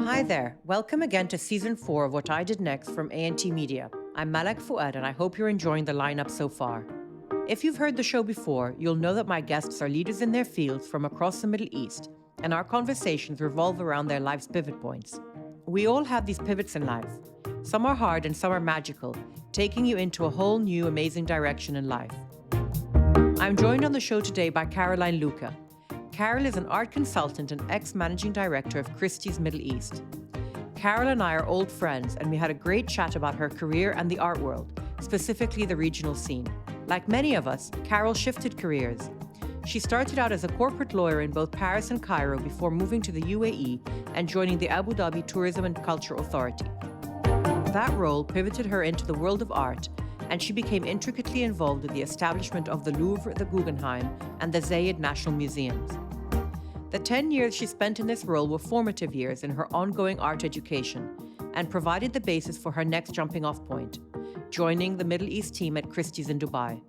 Hi there. Welcome again to Season 4 of What I Did Next from A&T Media. I'm Malak Fuad, and I hope you're enjoying the lineup so far. If you've heard the show before, you'll know that my guests are leaders in their fields from across the Middle East, and our conversations revolve around their life's pivot points. We all have these pivots in life. Some are hard and some are magical, taking you into a whole new, amazing direction in life. I'm joined on the show today by Caroline Louca. Carol is an art consultant and ex-managing director of Christie's Middle East. Carol and I are old friends, and we had a great chat about her career and the art world, specifically the regional scene. Like many of us, Carol shifted careers. She started out as a corporate lawyer in both Paris and Cairo before moving to the UAE and joining the Abu Dhabi Tourism and Culture Authority. That role pivoted her into the world of art, and she became intricately involved with the establishment of the Louvre, the Guggenheim, and the Zayed National Museums. The 10 years she spent in this role were formative years in her ongoing art education and provided the basis for her next jumping-off point, joining the Middle East team at Christie's in Dubai.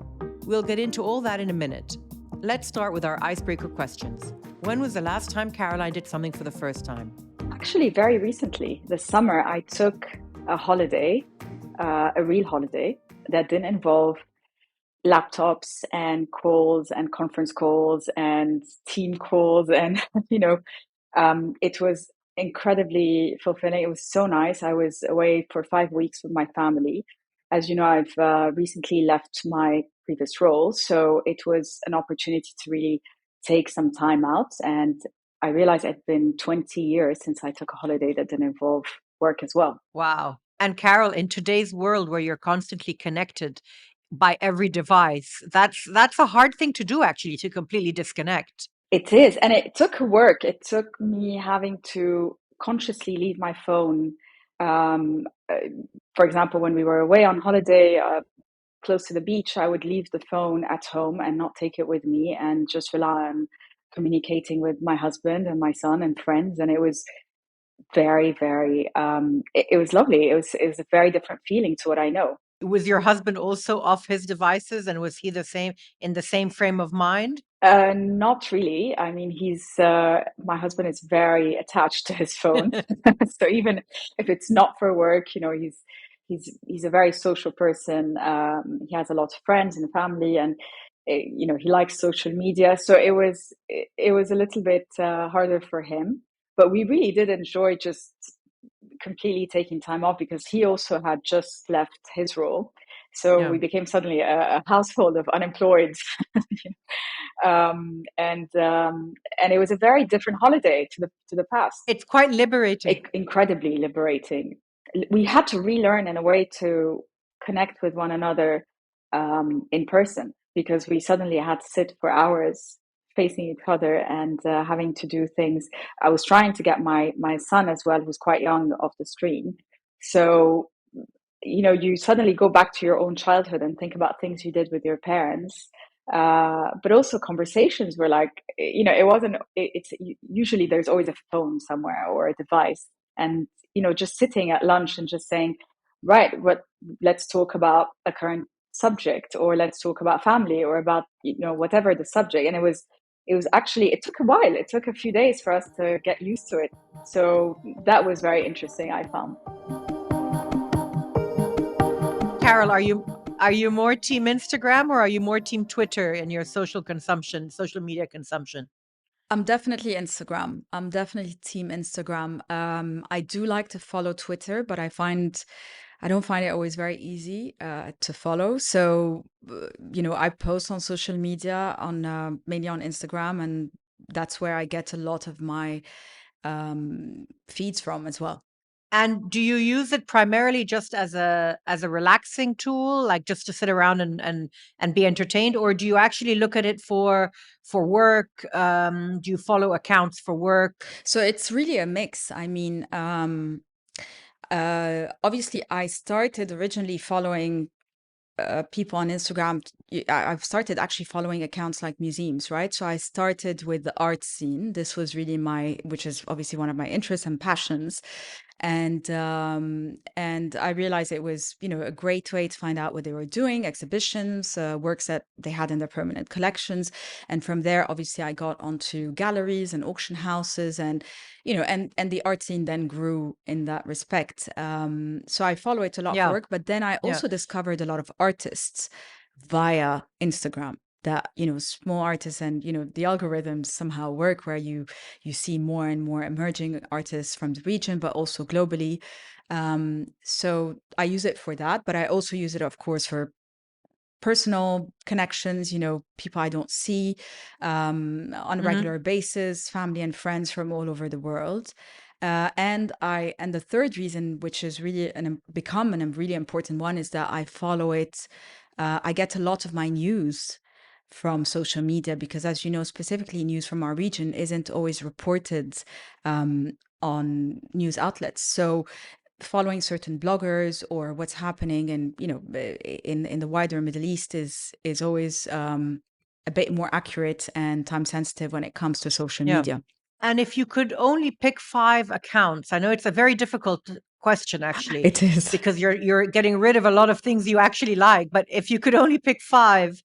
We'll get into all that in a minute. Let's start with our icebreaker questions. When was the last time Caroline did something for the first time? Actually, very recently. This summer, I took a holiday, a real holiday, that didn't involve laptops and calls and conference calls and team calls. And, it was incredibly fulfilling. It was so nice. I was away for 5 weeks with my family. As you know, I've recently left my previous role. So it was an opportunity to really take some time out. And I realized it's been 20 years since I took a holiday that didn't involve work as well. Wow. And Carol, in today's world where you're constantly connected by every device, that's a hard thing to do, actually, to completely disconnect. It is. And it took work. It took me having to consciously leave my phone. For example, when we were away on holiday, close to the beach, I would leave the phone at home and not take it with me and just rely on communicating with my husband and my son and friends. And it was very, very, it was lovely. It was a very different feeling to what I know. Was your husband also off his devices, and was he in the same frame of mind? Not really. I mean, my husband is very attached to his phone. So even if it's not for work, he's a very social person. He has a lot of friends and family, and he likes social media. So it was a little bit harder for him. But we really did enjoy just completely taking time off because he also had just left his role. So we became suddenly a household of unemployed. And it was a very different holiday to the past. It's quite liberating. Incredibly liberating. We had to relearn in a way to connect with one another in person because we suddenly had to sit for hours facing each other and having to do things. I was trying to get my son as well, who's quite young, off the screen. So, you suddenly go back to your own childhood and think about things you did with your parents. But also conversations were like, it's usually there's always a phone somewhere or a device. And, just sitting at lunch and just saying, right, let's talk about a current subject, or let's talk about family, or about, whatever the subject. And it was actually, it took a while. It took a few days for us to get used to it. So that was very interesting, I found. Carol, are you more team Instagram or are you more team Twitter in your social media consumption? I'm definitely Instagram. I'm definitely team Instagram. I do like to follow Twitter, but I don't find it always very easy to follow. So, I post on social media mainly on Instagram, and that's where I get a lot of my feeds from as well. And do you use it primarily just as a relaxing tool, like just to sit around and be entertained, or do you actually look at it for work? Do you follow accounts for work? So it's really a mix. I mean, obviously, I started originally following people on Instagram. I've started actually following accounts like museums, right? So I started with the art scene. This was really which is obviously one of my interests and passions. And I realized it was, a great way to find out what they were doing, exhibitions, works that they had in their permanent collections. And from there, obviously, I got onto galleries and auction houses, and and the art scene then grew in that respect. So I follow it a lot for Yeah. work, but then I Yeah. also discovered a lot of artists via Instagram, that small artists, and the algorithms somehow work where you see more and more emerging artists from the region, but also globally. So I use it for that, but I also use it, of course, for personal connections, people I don't see on a Hmm. regular basis, family and friends from all over the world. And the third reason, which is really become a really important one, is that I follow it. I get a lot of my news from social media because, as you know, specifically news from our region isn't always reported on news outlets. So following certain bloggers or what's happening in in the wider Middle East is always a bit more accurate and time sensitive when it comes to social Yeah. media. And if you could only pick 5 accounts, I know it's a very difficult question actually, It is. because you're getting rid of a lot of things you actually like, but if you could only pick 5,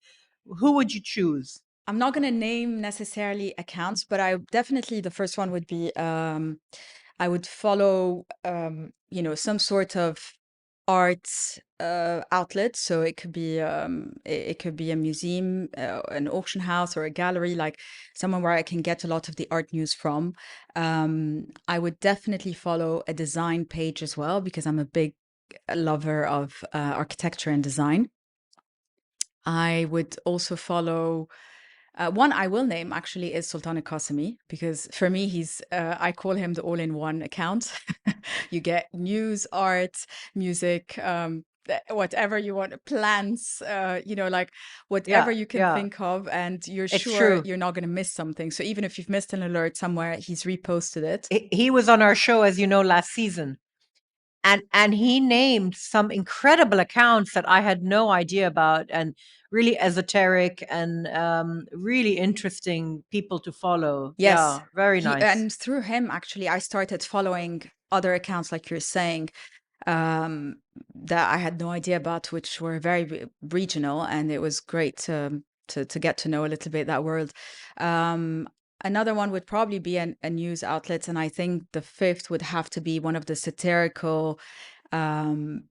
who would you choose? I'm not going to name necessarily accounts, but I definitely, the first one would be I would follow some sort of art outlet. So it could be it could be a museum, an auction house, or a gallery, like someone where I can get a lot of the art news from. I would definitely follow a design page as well, because I'm a big lover of architecture and design. I would also follow one I will name actually is Sultan Qasimi, because for me, I call him the all-in-one account. You get news, art, music, whatever you want, plants, like whatever Yeah, you can yeah, think of, and you're it's sure true. you're not going to miss something. So even if you've missed an alert somewhere, he's reposted it. He was on our show, as you know, last season. And he named some incredible accounts that I had no idea about, and really esoteric and really interesting people to follow. Yes, Yeah, very nice. and through him, actually, I started following other accounts, like you're saying, that I had no idea about, which were very regional, and it was great to get to know a little bit that world. Um, Another one would probably be a news outlet, and I think the fifth would have to be one of the satirical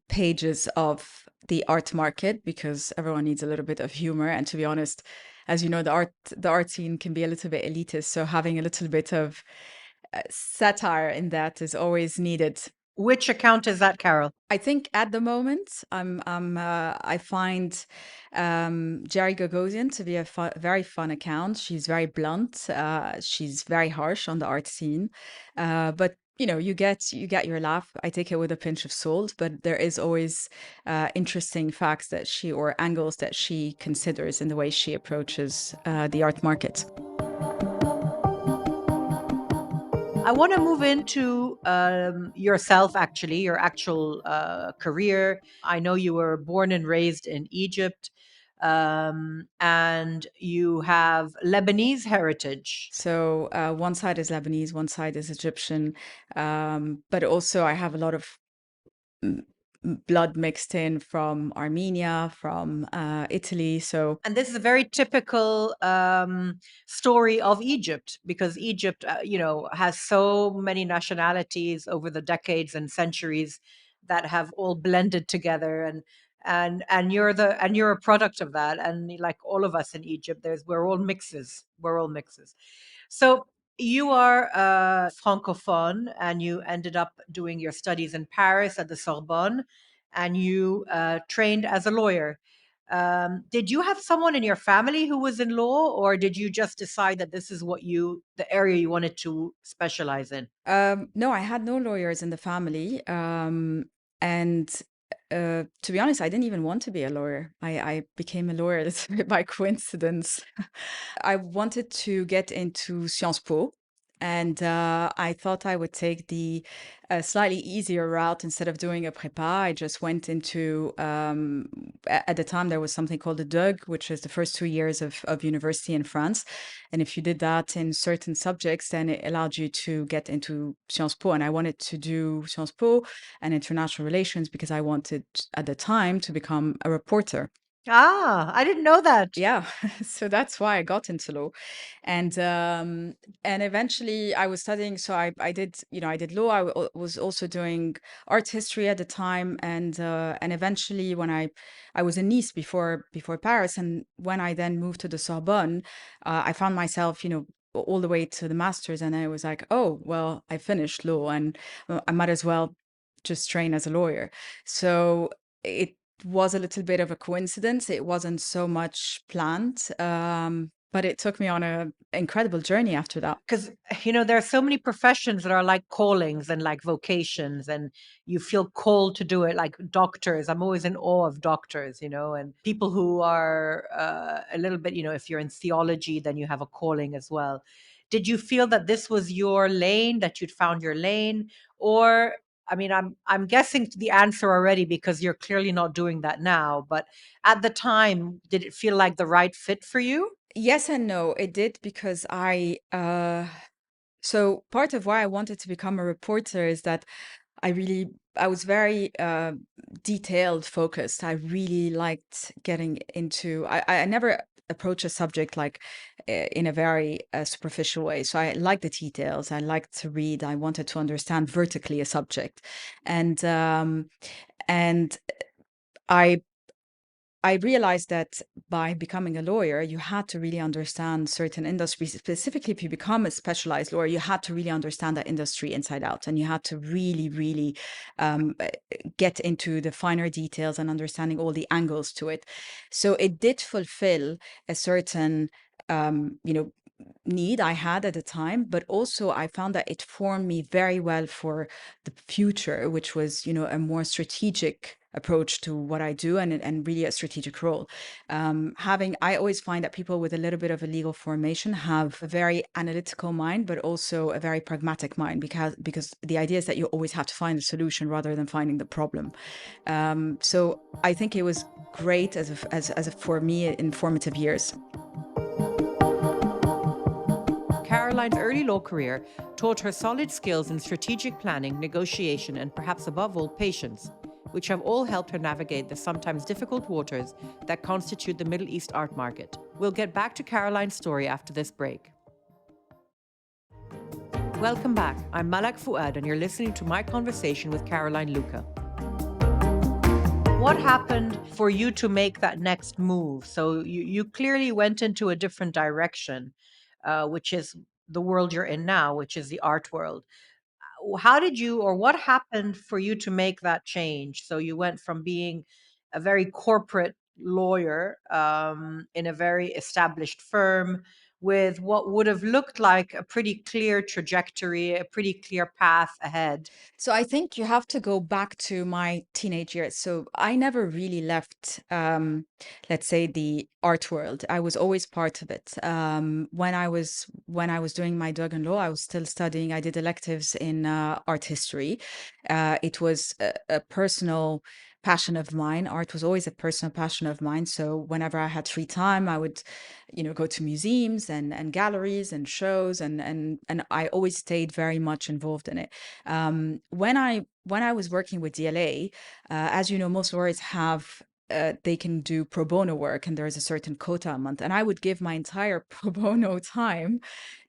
pages of the art market, because everyone needs a little bit of humor. And to be honest, as you know, the art scene can be a little bit elitist, so having a little bit of satire in that is always needed. Which account is that, Carol? I think at the moment, I find Jerry Gagosian to be a very fun account. She's very blunt. She's very harsh on the art scene, but you get your laugh. I take it with a pinch of salt, but there is always interesting facts that or angles that she considers in the way she approaches the art market. I want to move into yourself, actually, your actual career. I know you were born and raised in Egypt, and you have Lebanese heritage. So one side is Lebanese, one side is Egyptian, but also I have a lot of m- blood mixed in from Armenia, from Italy. So And this is a very typical story of Egypt, because Egypt, has so many nationalities over the decades and centuries that have all blended together, and you're a product of that. And like all of us in Egypt, we're all mixes. We're all mixes. So you are francophone, and you ended up doing your studies in Paris at the Sorbonne, and you trained as a lawyer. Did you have someone in your family who was in law, or did you just decide that this is the area you wanted to specialize in? no, I had no lawyers in the family, and to be honest, I didn't even want to be a lawyer. I became a lawyer a little bit by coincidence. I wanted to get into Sciences Po, And I thought I would take the slightly easier route instead of doing a prépa. I just went into, at the time, there was something called a DUG, which is the first 2 years of university in France. And if you did that in certain subjects, then it allowed you to get into Sciences Po. And I wanted to do Sciences Po and international relations because I wanted at the time to become a reporter. Ah, I didn't know that. Yeah, so that's why I got into law, and eventually I was studying. So I did, I did law. Was also doing art history at the time, and eventually when I was in Nice before Paris, and when I then moved to the Sorbonne, I found myself, all the way to the masters, and I was like, oh well, I finished law, and I might as well just train as a lawyer. So it was a little bit of a coincidence. It wasn't so much planned, but it took me on an incredible journey after that. Because, there are so many professions that are like callings and like vocations, and you feel called to do it, like doctors. I'm always in awe of doctors, and people who are a little bit, if you're in theology, then you have a calling as well. Did you feel that this was your lane, that you'd found your lane? Or, I mean, I'm guessing the answer already because you're clearly not doing that now, but at the time, did it feel like the right fit for you? Yes and no, it did, because so part of why I wanted to become a reporter is that I was very detailed focused. I really liked getting into, I never approach a subject like in a very superficial way. So I like the details. I like to read. I wanted to understand vertically a subject. And I I realized that by becoming a lawyer, you had to really understand certain industries. Specifically, if you become a specialized lawyer, you had to really understand that industry inside out, and you had to really, really um, uh, get into the finer details and understanding all the angles to it. So it did fulfill a certain, need I had at the time, but also I found that it formed me very well for the future, which was, a more strategic approach to what I do, and really a strategic role. I always find that people with a little bit of a legal formation have a very analytical mind, but also a very pragmatic mind, because the idea is that you always have to find a solution rather than finding the problem. So I think it was great for me in formative years. Caroline's early law career taught her solid skills in strategic planning, negotiation, and perhaps above all, patience, which have all helped her navigate the sometimes difficult waters that constitute the Middle East art market. We'll get back to Caroline's story after this break. Welcome back. I'm Malak Fuad, and you're listening to my conversation with Caroline Louca. What happened for you to make that next move? So you clearly went into a different direction, which is the world you're in now, which is the art world. How did you, or what happened for you to make that change? So you went from being a very corporate lawyer in a very established firm with what would have looked like a pretty clear trajectory, a pretty clear path ahead. So I think you have to go back to my teenage years. So I never really left, let's say, the art world. I was always part of it. When I was doing my Dog and Law, I was still studying. I did electives in art history. It was a personal passion of mine. Art was always a personal passion of mine. So whenever I had free time, I would, go to museums and galleries and shows, and I always stayed very much involved in it. When I was working with DLA, as you know, most lawyers have they can do pro bono work, and there is a certain quota a month, and I would give my entire pro bono time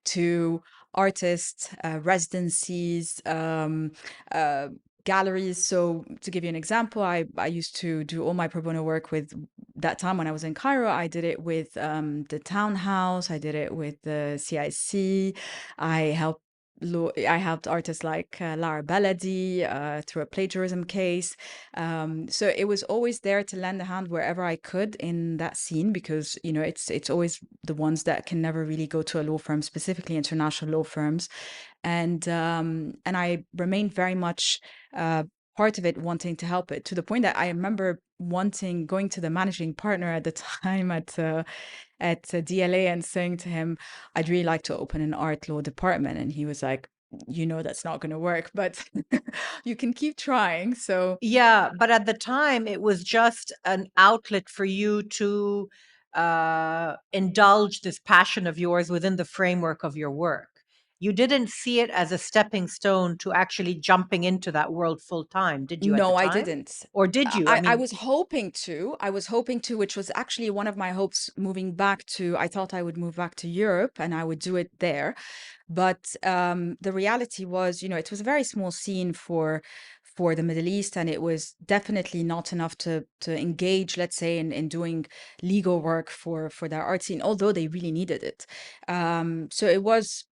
to artists, residencies, uh, galleries. So to give you an example, I used to do all my pro bono work with, that time when I was in Cairo. I did it with the Townhouse. I did it with the CIC. I helped I helped artists like Lara Baladi through a plagiarism case. So it was always there to lend a hand wherever I could in that scene, because it's always the ones that can never really go to a law firm, specifically international law firms. And I remained very much part of it wanting to help it, to the point that I remember going to the managing partner at the time at DLA and saying to him, I'd really like to open an art law department. And he was like, that's not going to work, but you can keep trying. So Yeah, but at the time, it was just an outlet for you to indulge this passion of yours within the framework of your work. You didn't see it as a stepping stone to actually jumping into that world full time, did you, at the no, I time? didn't. Or did you? I I mean, was hoping to. I was hoping to, which was actually one of my hopes moving back to, I thought I would move back to Europe and I would do it there. But the reality was, it was a very small scene for the Middle East, and it was definitely not enough to engage, let's say, in doing legal work for their art scene, although they really needed it. So it was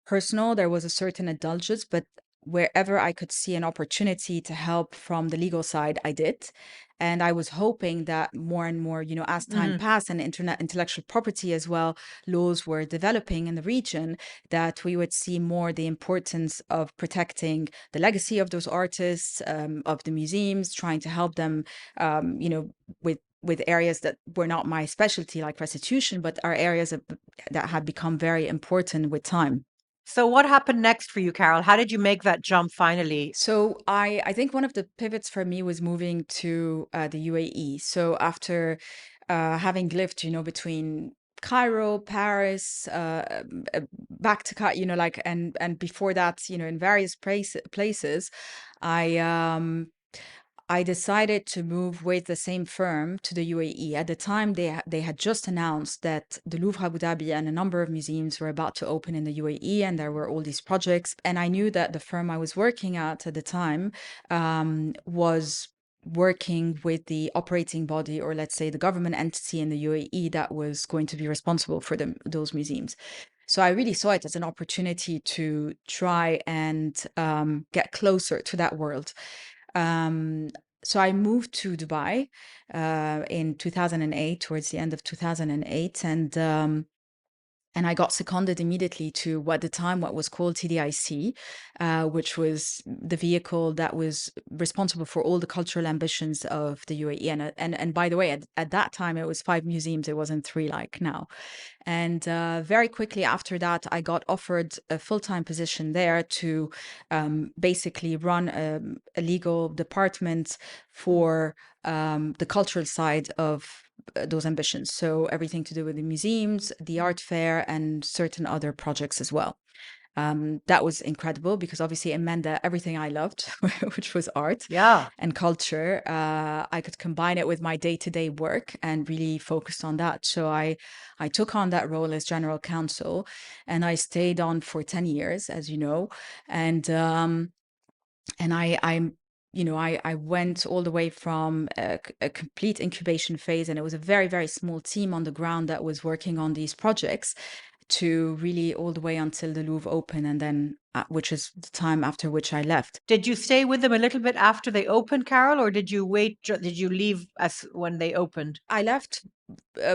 personal. There was a certain indulgence, but wherever I could see an opportunity to help from the legal side, I did. And I was hoping that more and more, as time mhm. passed and internet intellectual property as well, laws were developing in the region, that we would see more the importance of protecting the legacy of those artists, of the museums, trying to help them, with areas that were not my specialty, like restitution, but are areas that had become very important with time. So what happened next for you, Carol? How did you make that jump finally? So I think one of the pivots for me was moving to the UAE. So after having lived, between Cairo, Paris, back to like and before that, in various places, I I decided to move with the same firm to the UAE. At the time, they had just announced that the Louvre Abu Dhabi and a number of museums were about to open in the UAE, and there were all these projects. And I knew that the firm I was working at the time was working with the operating body, or let's say the government entity in the UAE that was going to be responsible for those museums. So I really saw it as an opportunity to try and get closer to that world. Um, so I moved to Dubai in 2008, towards the end of 2008, and I got seconded immediately to what was called TDIC, which was the vehicle that was responsible for all the cultural ambitions of the UAE. And by the way, at that time, it was 5 museums. It wasn't 3 like now. And very quickly after that, I got offered a full-time position there to basically run a legal department for the cultural side of those ambitions. So everything to do with the museums, the art fair, and certain other projects as well. That was incredible because obviously it meant that everything I loved, which was art Yeah. and culture, I could combine it with my day-to-day work and really focused on that. So I took on that role as general counsel, and I stayed on for 10 years, as you know, and I went all the way from a complete incubation phase, and it was a very, very small team on the ground that was working on these projects, to really all the way until the Louvre opened, and then which is the time after which I left. Did you stay with them a little bit after they opened, Carol, or did you wait? Did you leave as when they opened? I left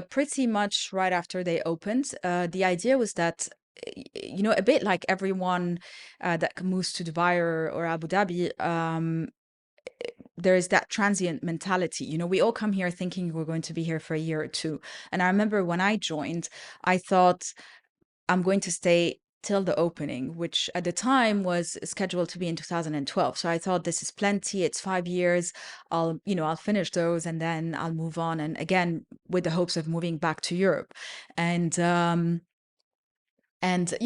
pretty much right after they opened. The idea was that, a bit like everyone that moves to Dubai or Abu Dhabi, there is that transient mentality. We all come here thinking we're going to be here for a year or two. And I remember when I joined, I thought I'm going to stay till the opening, which at the time was scheduled to be in 2012. So I thought this is plenty. It's 5 years. I'll finish those and then I'll move on. And again, with the hopes of moving back to Europe. And things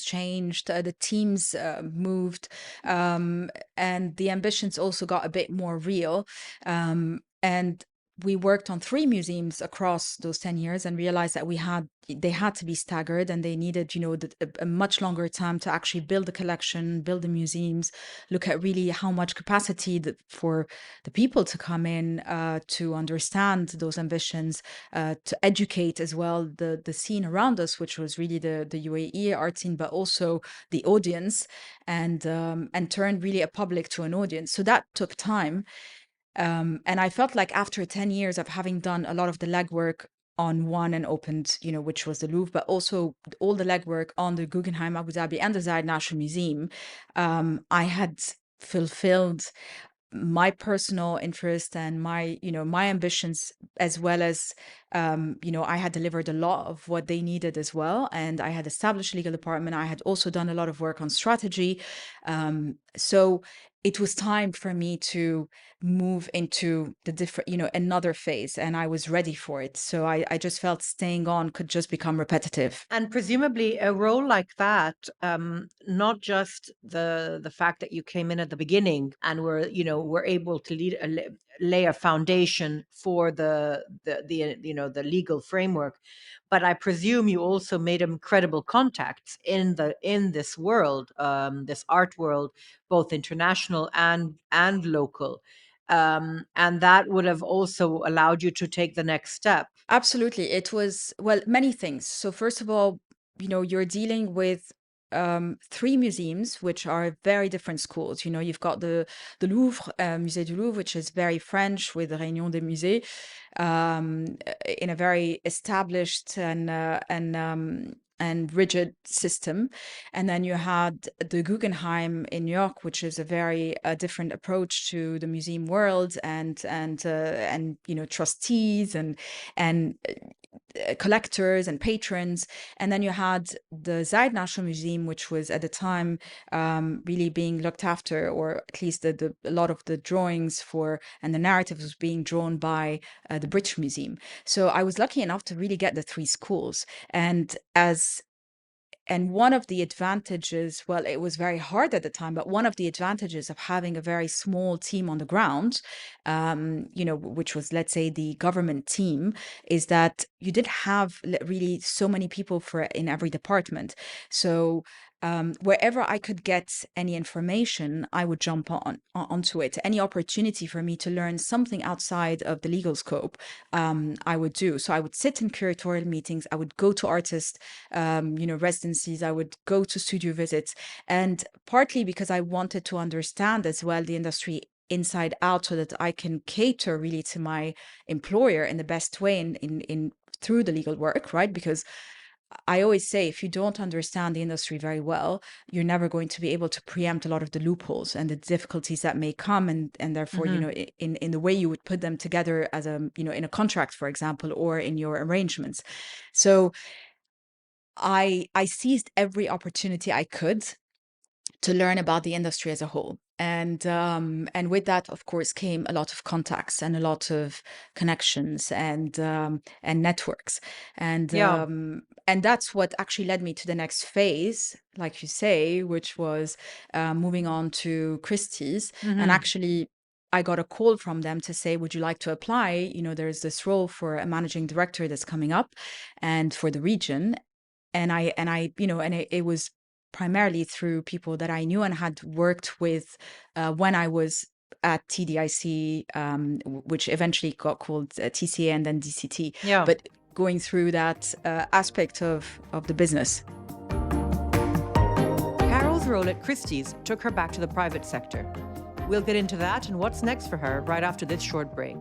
changed, the teams moved, and the ambitions also got a bit more real, and we worked on 3 museums across those 10 years and realized that they had to be staggered, and they needed a much longer time to actually build the collection, build the museums, look at really how much capacity for the people to come in, to understand those ambitions, to educate as well the scene around us, which was really the UAE art scene, but also the audience, and turn really a public to an audience. So that took time. And I felt like after 10 years of having done a lot of the legwork on one and opened, which was the Louvre, but also all the legwork on the Guggenheim Abu Dhabi and the Zayed National Museum, I had fulfilled my personal interest and my, my ambitions, as well as, I had delivered a lot of what they needed as well. And I had established a legal department. I had also done a lot of work on strategy. So it was time for me to move into the different, another phase, and I was ready for it. So I just felt staying on could just become repetitive. And presumably, a role like that, not just the fact that you came in at the beginning and were able to lay a foundation for the legal framework, but I presume you also made incredible contacts in this world, this art world, both international and local. And that would have also allowed you to take the next step. Absolutely. It was, well, many things. So first of all, you're dealing with three museums, which are very different schools. You've got the Louvre, Musée du Louvre, which is very French, with the Réunion des Musées, in a very established and rigid system. And then you had the Guggenheim in New York, which is a very different approach to the museum world, and trustees and collectors and patrons. And then you had the Zayed National Museum, which was at the time really being looked after, or at least a lot of the drawings for and the narrative was being drawn by the British Museum. So I was lucky enough to really get the three schools. And one of the advantages, well, it was very hard at the time, but one of the advantages of having a very small team on the ground, which was, let's say, the government team, is that you didn't have really so many people in every department. So wherever I could get any information, I would jump onto it. Any opportunity for me to learn something outside of the legal scope, I would do. So I would sit in curatorial meetings. I would go to artist, residencies. I would go to studio visits, and partly because I wanted to understand as well the industry inside out, so that I can cater really to my employer in the best way in through the legal work, right? Because I always say, if you don't understand the industry very well, you're never going to be able to preempt a lot of the loopholes and the difficulties that may come, and therefore, in the way you would put them together as in a contract, for example, or in your arrangements. So I seized every opportunity I could to learn about the industry as a whole. And with that, of course, came a lot of contacts and a lot of connections and networks. And Yeah. and that's what actually led me to the next phase, like you say, which was moving on to Christie's. And actually, I got a call from them to say, would you like to apply? There's this role for a managing director that's coming up, and for the region. And it was primarily through people that I knew and had worked with when I was at TDIC, which eventually got called TCA and then DCT. Yeah. But going through that aspect of the business. Carol's role at Christie's took her back to the private sector. We'll get into that and what's next for her right after this short break.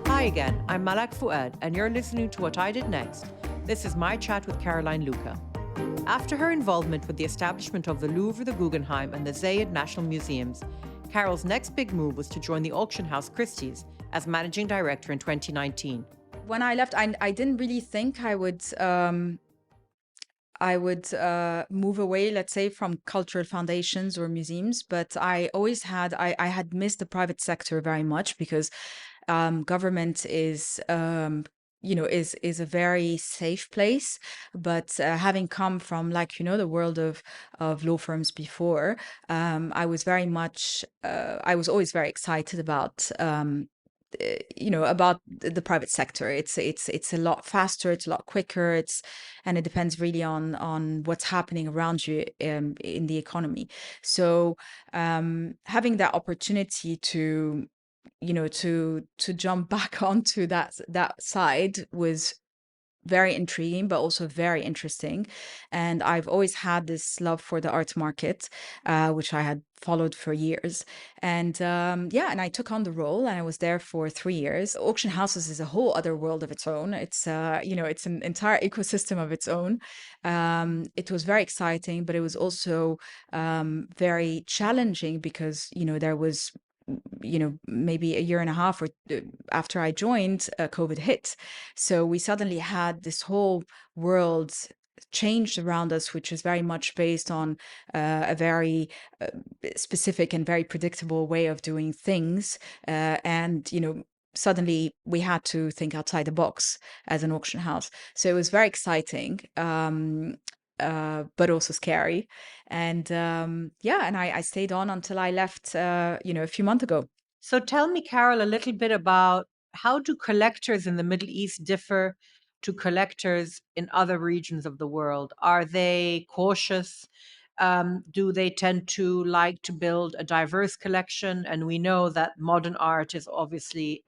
Hi again, I'm Malak Fouad, and you're listening to What I Did Next. This is my chat with Caroline Louca. After her involvement with the establishment of the Louvre, the Guggenheim, and the Zayed National Museums, Carol's next big move was to join the auction house Christie's as managing director in 2019. When I left, I didn't really think I would move away, let's say, from cultural foundations or museums, but I always had I had missed the private sector very much, because government is is a very safe place. But having come from, the world of law firms before, I was very much I was always very excited about about the private sector. It's a lot faster, it's a lot quicker, and it depends really on what's happening around you in the economy. So having that opportunity to jump back onto that side was very intriguing, but also very interesting. And I've always had this love for the art market, which I had followed for years. And yeah, and I took on the role, and I was there for 3 years. Auction houses is a whole other world of its own. It's it's an entire ecosystem of its own. It was very exciting, but it was also very challenging because there was maybe a year and a half or after I joined, COVID hit. So we suddenly had this whole world changed around us, which is very much based on a very uh, specific and very predictable way of doing things. And suddenly we had to think outside the box as an auction house. So it was very exciting, but also scary. And yeah, and I stayed on until I left, a few months ago. So tell me, Carol, a little bit about how do collectors in the Middle East differ to collectors in other regions of the world? Are they cautious? Do they tend to like to build a diverse collection? And we know that modern art is obviously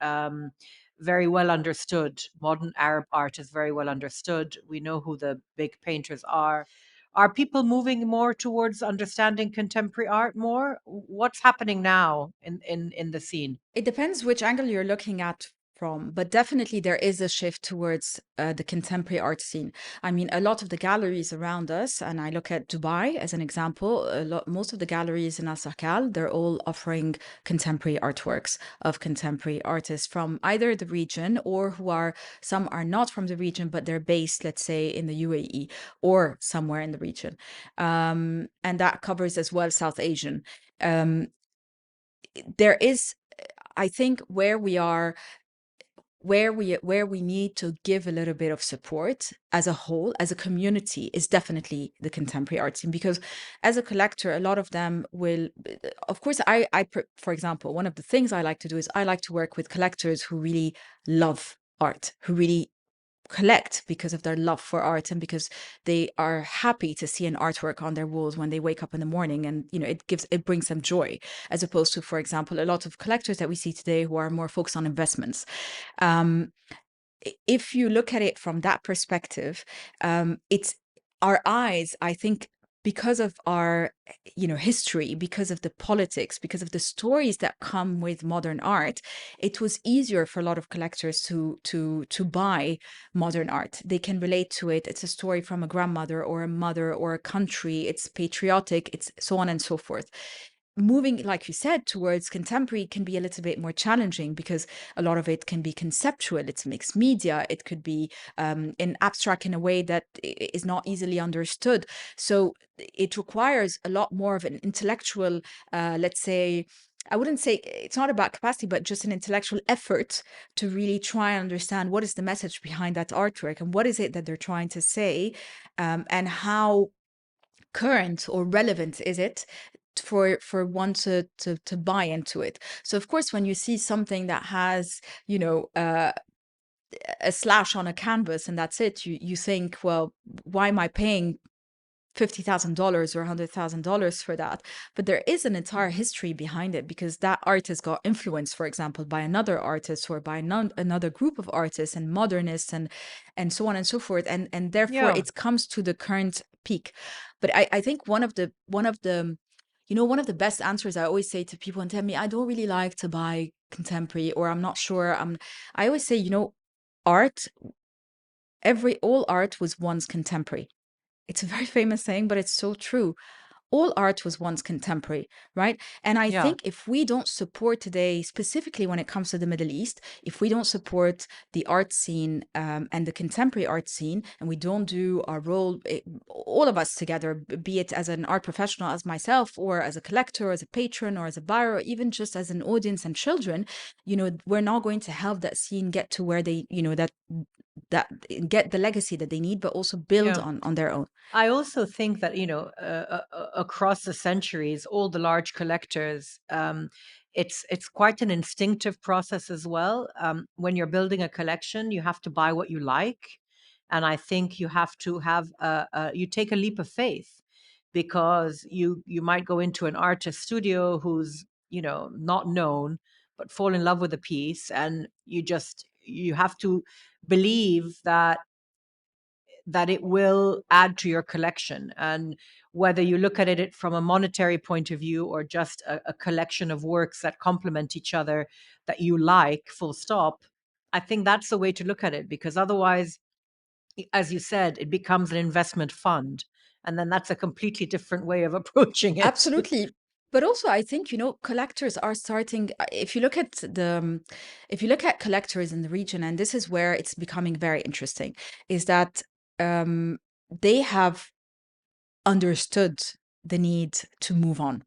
very well understood. Modern Arab art is very well understood. We know who the big painters are. Are people moving more towards understanding contemporary art more? What's happening now in the scene? It depends which angle you're looking at from, but definitely there is a shift towards the contemporary art scene. I mean, a lot of the galleries around us, and I look at Dubai as an example, most of the galleries in Asakal, they're all offering contemporary artworks of contemporary artists from either the region or some are not from the region, but they're based, let's say, in the UAE or somewhere in the region. And that covers as well South Asian. There is, I think, where we need to give a little bit of support as a whole, as a community, is definitely the contemporary art scene. Because as a collector, a lot of them will, of course, for example, one of the things I like to do is I like to work with collectors who really love art, who really collect because of their love for art and because they are happy to see an artwork on their walls when they wake up in the morning, and it brings them joy, as opposed to, for example, a lot of collectors that we see today who are more focused on investments. um, if you look at it from that perspective, it's our eyes, I think, because of our history, because of the politics, because of the stories that come with modern art. It was easier for a lot of collectors to buy modern art. They can relate to it. It's a story from a grandmother or a mother or a country. It's patriotic. It's so on and so forth. Moving, like you said, towards contemporary can be a little bit more challenging because a lot of it can be conceptual. It's mixed media. It could be in abstract in a way that is not easily understood. So it requires a lot more of an intellectual, let's say, I wouldn't say it's not about capacity, but just an intellectual effort to really try and understand what is the message behind that artwork and what is it that they're trying to say, and how current or relevant is it for one to buy into it. So of course, when you see something that has a slash on a canvas and that's it, you think, well, why am I paying $50,000 or $100,000 for that? But there is an entire history behind it, because that artist got influenced, for example, by another artist or by another group of artists and modernists and so on and so forth, and therefore Yeah. it comes to the current peak. But I think one of the best answers I always say to people and tell me I don't really like to buy contemporary, or I'm not sure, I always say, art, all art was once contemporary. It's a very famous saying, but it's so true. All art was once contemporary, right? And I Yeah. think if we don't support today, specifically when it comes to the Middle East, if we don't support the art scene, and the contemporary art scene, and we don't do our role, all of us together, be it as an art professional, as myself, or as a collector, as a patron, or as a buyer, or even just as an audience and children, we're not going to help that scene get to where they, that get the legacy that they need, but also build Yeah. on their own. I also think that, across the centuries, all the large collectors, it's quite an instinctive process as well. When you're building a collection, you have to buy what you like, and I think you have to have you take a leap of faith, because you might go into an artist studio who's not known, but fall in love with a piece, and you have to believe that that it will add to your collection. And whether you look at it from a monetary point of view or just a collection of works that complement each other that you like, full stop, I think that's the way to look at it, because otherwise, as you said, it becomes an investment fund. And then that's a completely different way of approaching it. Absolutely. But also, I think, collectors are starting, if you look at collectors in the region, and this is where it's becoming very interesting, is that um, they have understood the need to move on.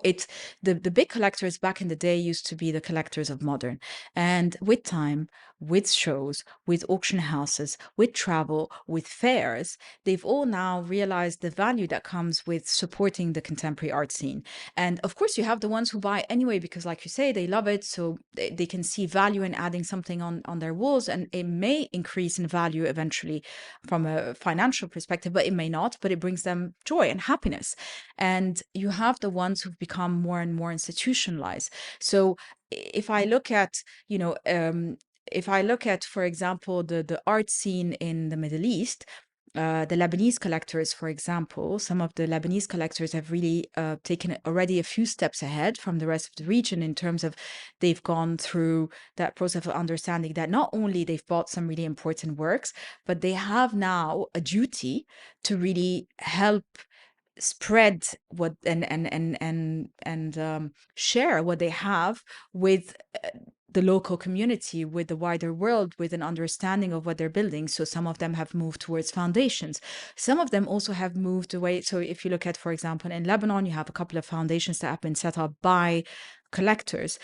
It's the big collectors back in the day used to be the collectors of modern. And with time, with shows, with auction houses, with travel, with fairs, they've all now realized the value that comes with supporting the contemporary art scene. And of course, you have the ones who buy anyway, because like you say, they love it. So they can see value in adding something on their walls, and it may increase in value eventually from a financial perspective, but it may not, but it brings them joy and happiness. And you have the ones who've become more and more institutionalized. So if I look at, for example, the art scene in the Middle East, the Lebanese collectors, for example, some of the Lebanese collectors have really taken already a few steps ahead from the rest of the region, in terms of they've gone through that process of understanding that not only they've bought some really important works, but they have now a duty to really help spread what and share what they have with the local community, with the wider world, with an understanding of what they're building. So some of them have moved towards foundations. Some of them also have moved away. So if you look at, for example, in Lebanon, you have a couple of foundations that have been set up by collectors.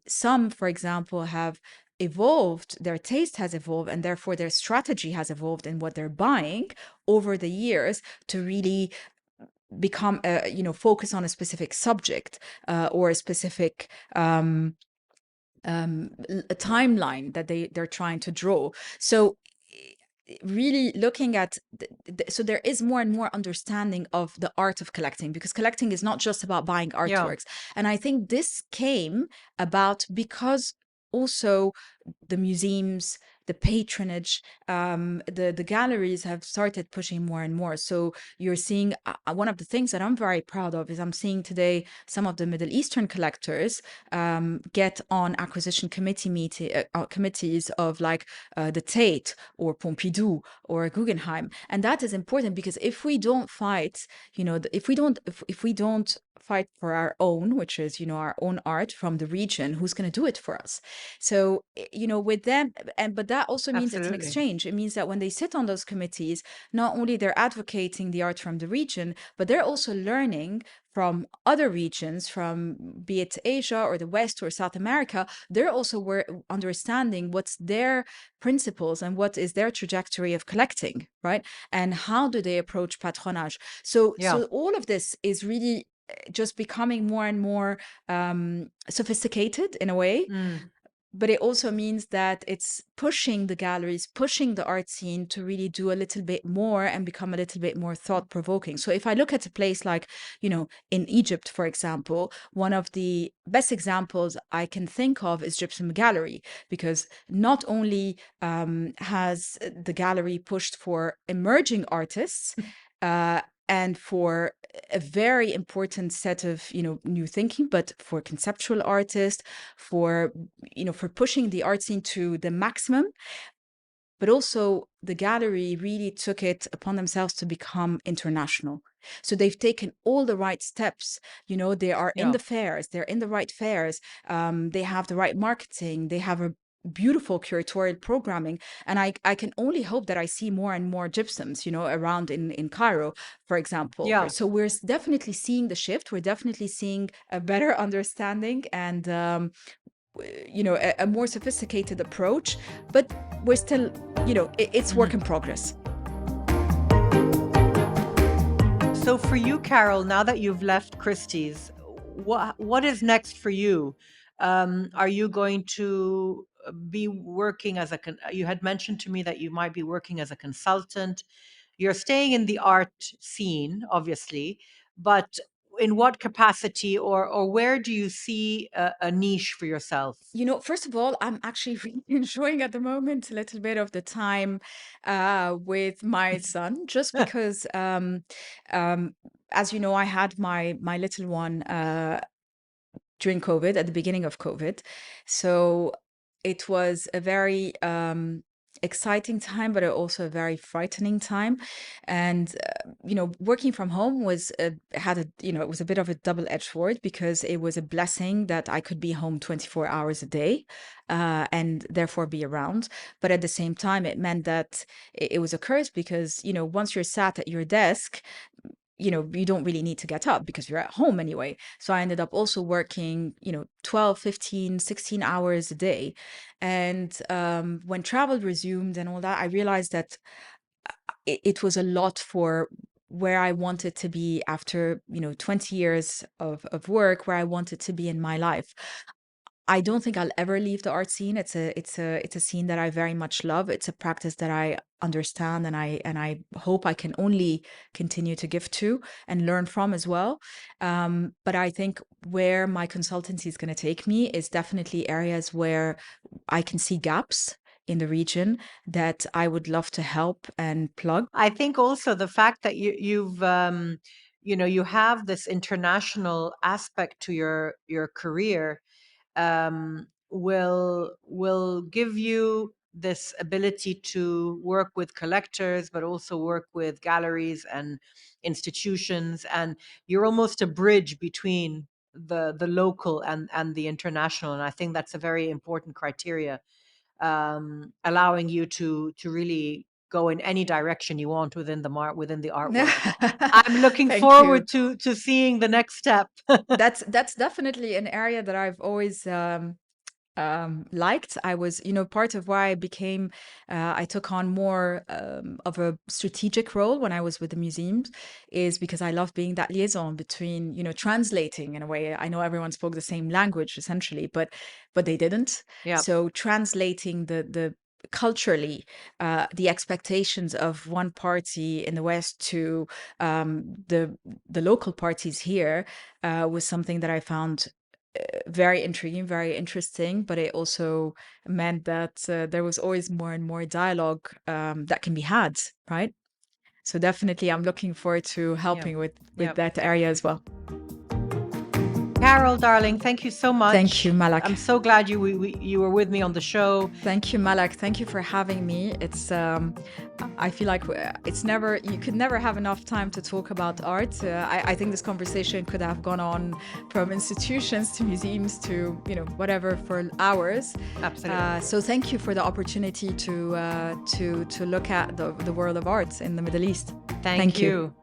Some, for example, have evolved, their taste has evolved, and therefore their strategy has evolved in what they're buying over the years to really become focus on a specific subject, or a specific a timeline that they're trying to draw. So really looking at so there is more and more understanding of the art of collecting, because collecting is not just about buying artworks. And I think this came about because also the museums, the patronage, the galleries have started pushing more and more. So you're seeing one of the things that I'm very proud of is I'm seeing today some of the Middle Eastern collectors get on acquisition committees of like the Tate or Pompidou or Guggenheim. And that is important, because if we don't fight, if we don't fight for our own, which is, our own art from the region, who's going to do it for us? So, with them, but that also means it's an Absolutely. exchange. It means that when they sit on those committees, not only they're advocating the art from the region, but they're also learning from other regions, from be it Asia or the West or South America. They're also understanding what's their principles and what is their trajectory of collecting, right? And how do they approach patronage? So all of this is really just becoming more and more sophisticated in a way. But it also means that it's pushing the galleries, pushing the art scene to really do a little bit more and become a little bit more thought-provoking. So if I look at a place like, in Egypt, for example, one of the best examples I can think of is Gypsum Gallery, because not only has the gallery pushed for emerging artists, and for a very important set of new thinking, but for conceptual artists, for pushing the art scene to the maximum. But also the gallery really took it upon themselves to become international. So they've taken all the right steps. They are in the fairs, they're in the right fairs, they have the right marketing, they have a beautiful curatorial programming. And I can only hope that I see more and more gypsums, around in Cairo, for example. So we're definitely seeing the shift. We're definitely seeing a better understanding and a more sophisticated approach, but we're still, it's work in progress. So for you, Carol, now that you've left Christie's, what is next for you? Are you going to be working as you had mentioned to me that you might be working as a consultant. You're staying in the art scene, obviously, but in what capacity, or where do you see a niche for yourself? First of all, I'm actually really enjoying at the moment a little bit of the time with my son, just because, um, as you know, I had my little one during COVID, at the beginning of COVID. So it was a very exciting time, but also a very frightening time. And working from home was it was a bit of a double-edged sword, because it was a blessing that I could be home 24 hours a day and therefore be around. But at the same time, it meant that it was a curse, because once you're sat at your desk, you don't really need to get up because you're at home anyway. So I ended up also working 12, 15, 16 hours a day. And when travel resumed and all that, I realized that it was a lot for where I wanted to be after 20 years of work, where I wanted to be in my life. I don't think I'll ever leave the art scene. It's a scene that I very much love. It's a practice that I understand, and I hope I can only continue to give to and learn from as well. But I think where my consultancy is going to take me is definitely areas where I can see gaps in the region that I would love to help and plug. I think also the fact that you've you have this international aspect to your career will give you this ability to work with collectors, but also work with galleries and institutions, and you're almost a bridge between the local and the international. And I think that's a very important criteria, allowing you to really go in any direction you want within the art world. I'm looking Thank forward you. to seeing the next step. That's definitely an area that I've always liked. I was, part of why I took on more of a strategic role when I was with the museums, is because I love being that liaison between, translating in a way. I know everyone spoke the same language essentially, but they didn't. Yeah. So translating the culturally the expectations of one party in the West to the local parties here was something that I found very intriguing, very interesting, but it also meant that there was always more and more dialogue that can be had, right? So definitely, I'm looking forward to helping with that area as well. Carol, darling, thank you so much. Thank you, Malak. I'm so glad you were with me on the show. Thank you, Malak. Thank you for having me. It's I feel like you could never have enough time to talk about art. I think this conversation could have gone on from institutions to museums to whatever for hours. Absolutely. So thank you for the opportunity to look at the world of art in the Middle East. Thank you.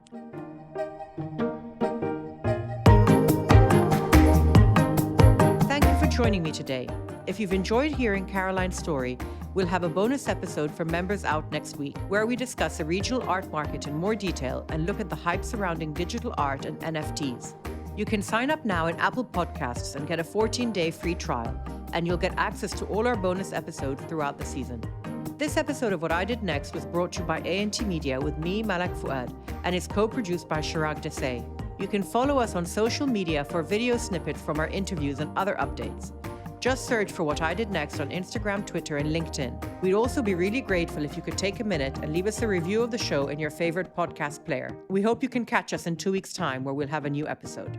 Joining me today. If you've enjoyed hearing Caroline's story, we'll have a bonus episode for members out next week, where we discuss the regional art market in more detail and look at the hype surrounding digital art and NFTs. You can sign up now in Apple Podcasts and get a 14-day free trial, and you'll get access to all our bonus episodes throughout the season. This episode of What I Did Next was brought to you by A&T Media with me, Malak Fouad, and is co-produced by Chirag Desai. You can follow us on social media for video snippets from our interviews and other updates. Just search for What I Did Next on Instagram, Twitter, and LinkedIn. We'd also be really grateful if you could take a minute and leave us a review of the show in your favorite podcast player. We hope you can catch us in 2 weeks' time, where we'll have a new episode.